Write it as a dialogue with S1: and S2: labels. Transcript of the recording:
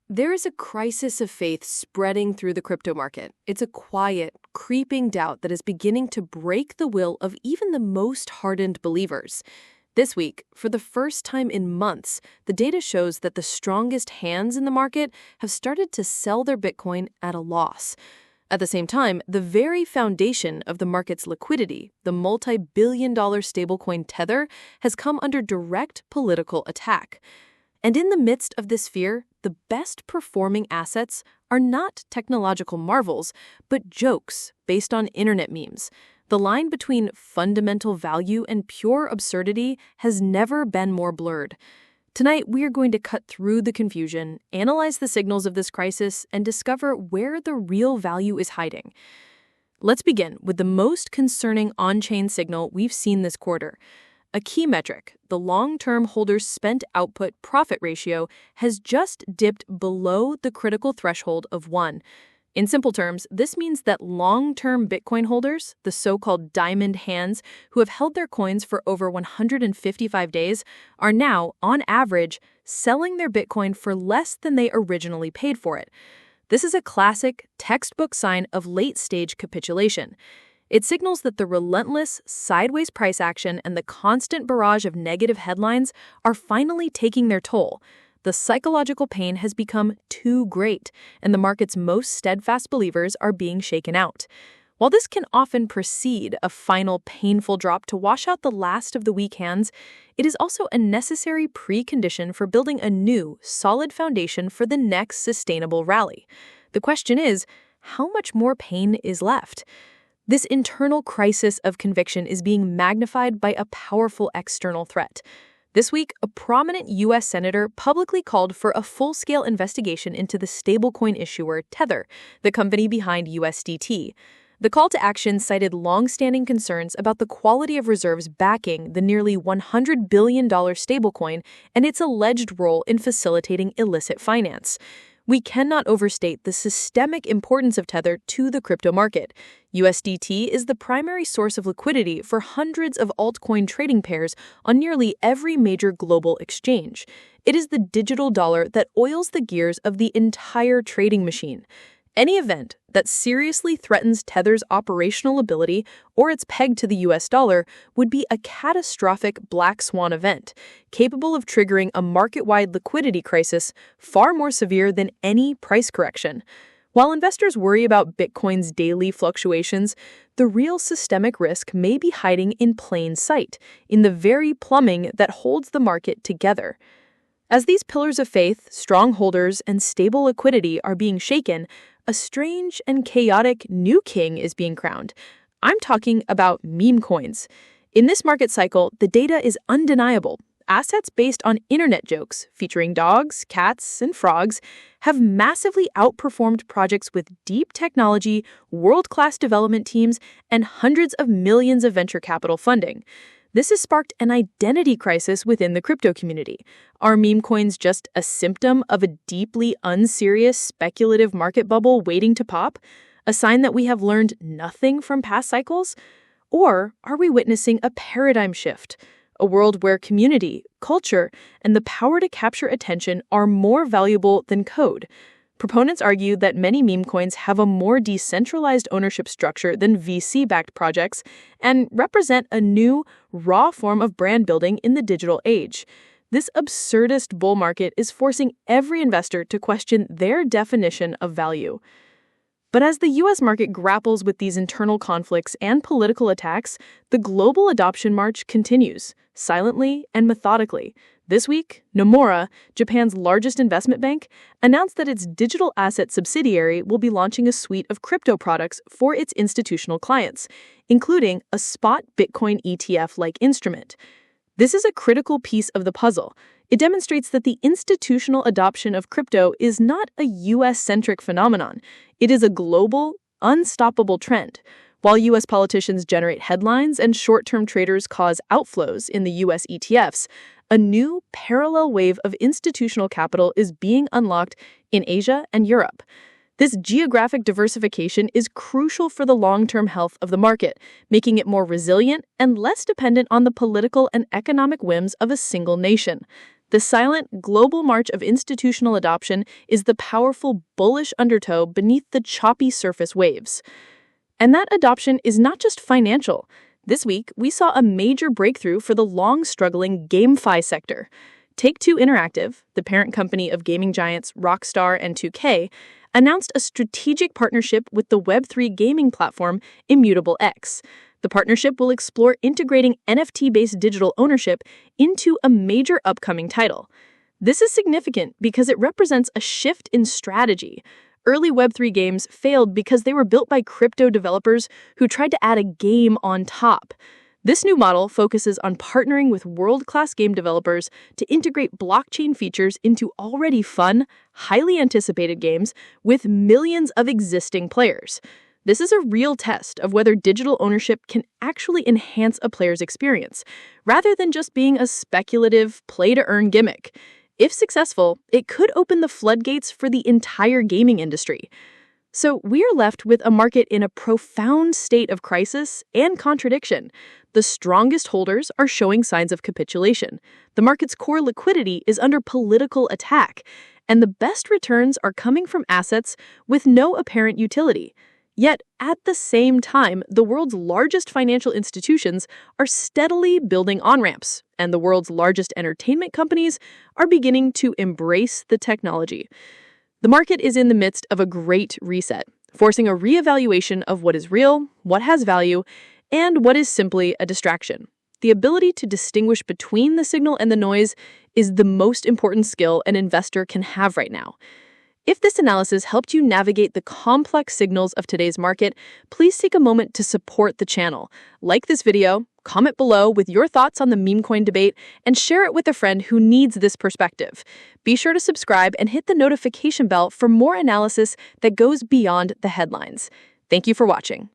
S1: There is a crisis of faith spreading through the crypto market. It's a quiet, creeping doubt that is beginning to break the will of even the most hardened believers. This week, for the first time in months, the data shows that the strongest hands in the market have started to sell their Bitcoin at a loss. At the same time, the very foundation of the market's liquidity, the multi-billion-dollar stablecoin Tether, has come under direct political attack. And in the midst of this fear, the best performing assets are not technological marvels, but jokes based on internet memes. The line between fundamental value and pure absurdity has never been more blurred. Tonight, we are going to cut through the confusion, analyze the signals of this crisis, and discover where the real value is hiding. Let's begin with the most concerning on-chain signal we've seen this quarter. A key metric, the long-term holders' spent output profit ratio, has just dipped below the critical threshold of 1. In simple terms, this means that long-term Bitcoin holders, the so-called diamond hands who have held their coins for over 155 days, are now, on average, selling their Bitcoin for less than they originally paid for it. This is a classic, textbook sign of late-stage capitulation. It signals that the relentless, sideways price action and the constant barrage of negative headlines are finally taking their toll. The psychological pain has become too great, and the market's most steadfast believers are being shaken out. While this can often precede a final painful drop to wash out the last of the weak hands, it is also a necessary precondition for building a new, solid foundation for the next sustainable rally. The question is, how much more pain is left? This internal crisis of conviction is being magnified by a powerful external threat. This week, a prominent U.S. senator publicly called for a full-scale investigation into the stablecoin issuer Tether, the company behind USDT. The call to action cited long-standing concerns about the quality of reserves backing the nearly $100 billion stablecoin and its alleged role in facilitating illicit finance. We cannot overstate the systemic importance of Tether to the crypto market. USDT is the primary source of liquidity for hundreds of altcoin trading pairs on nearly every major global exchange. It is the digital dollar that oils the gears of the entire trading machine. Any event that seriously threatens Tether's operational ability or its peg to the US dollar would be a catastrophic black swan event, capable of triggering a market-wide liquidity crisis far more severe than any price correction. While investors worry about Bitcoin's daily fluctuations, the real systemic risk may be hiding in plain sight, in the very plumbing that holds the market together. As these pillars of faith, strong holders, and stable liquidity are being shaken, a strange and chaotic new king is being crowned. I'm talking about meme coins. In this market cycle, the data is undeniable. Assets based on internet jokes, featuring dogs, cats, and frogs, have massively outperformed projects with deep technology, world-class development teams, and hundreds of millions of venture capital funding. This has sparked an identity crisis within the crypto community. Are meme coins just a symptom of a deeply unserious speculative market bubble waiting to pop? A sign that we have learned nothing from past cycles? Or are we witnessing a paradigm shift? A world where community, culture, and the power to capture attention are more valuable than code? Proponents argue that many meme coins have a more decentralized ownership structure than VC-backed projects and represent a new, raw form of brand building in the digital age. This absurdist bull market is forcing every investor to question their definition of value. But as the U.S. market grapples with these internal conflicts and political attacks, the global adoption march continues, silently and methodically. This week, Nomura, Japan's largest investment bank, announced that its digital asset subsidiary will be launching a suite of crypto products for its institutional clients, including a spot Bitcoin ETF-like instrument. This is a critical piece of the puzzle. It demonstrates that the institutional adoption of crypto is not a U.S.-centric phenomenon. It is a global, unstoppable trend. While U.S. politicians generate headlines and short-term traders cause outflows in the U.S. ETFs, a new parallel wave of institutional capital is being unlocked in Asia and Europe. This geographic diversification is crucial for the long-term health of the market, making it more resilient and less dependent on the political and economic whims of a single nation. The silent, global march of institutional adoption is the powerful, bullish undertow beneath the choppy surface waves. And that adoption is not just financial. This week, we saw a major breakthrough for the long-struggling GameFi sector. Take-Two Interactive, the parent company of gaming giants Rockstar and 2K, announced a strategic partnership with the Web3 gaming platform Immutable X. The partnership will explore integrating NFT-based digital ownership into a major upcoming title. This is significant because it represents a shift in strategy. Early Web3 games failed because they were built by crypto developers who tried to add a game on top. This new model focuses on partnering with world-class game developers to integrate blockchain features into already fun, highly anticipated games with millions of existing players. This is a real test of whether digital ownership can actually enhance a player's experience, rather than just being a speculative, play-to-earn gimmick. If successful, it could open the floodgates for the entire gaming industry. So we are left with a market in a profound state of crisis and contradiction. The strongest holders are showing signs of capitulation. The market's core liquidity is under political attack, and the best returns are coming from assets with no apparent utility. Yet, at the same time, the world's largest financial institutions are steadily building on-ramps, and the world's largest entertainment companies are beginning to embrace the technology. The market is in the midst of a great reset, forcing a reevaluation of what is real, what has value, and what is simply a distraction. The ability to distinguish between the signal and the noise is the most important skill an investor can have right now. If this analysis helped you navigate the complex signals of today's market, please take a moment to support the channel. Like this video, comment below with your thoughts on the meme coin debate, and share it with a friend who needs this perspective. Be sure to subscribe and hit the notification bell for more analysis that goes beyond the headlines. Thank you for watching.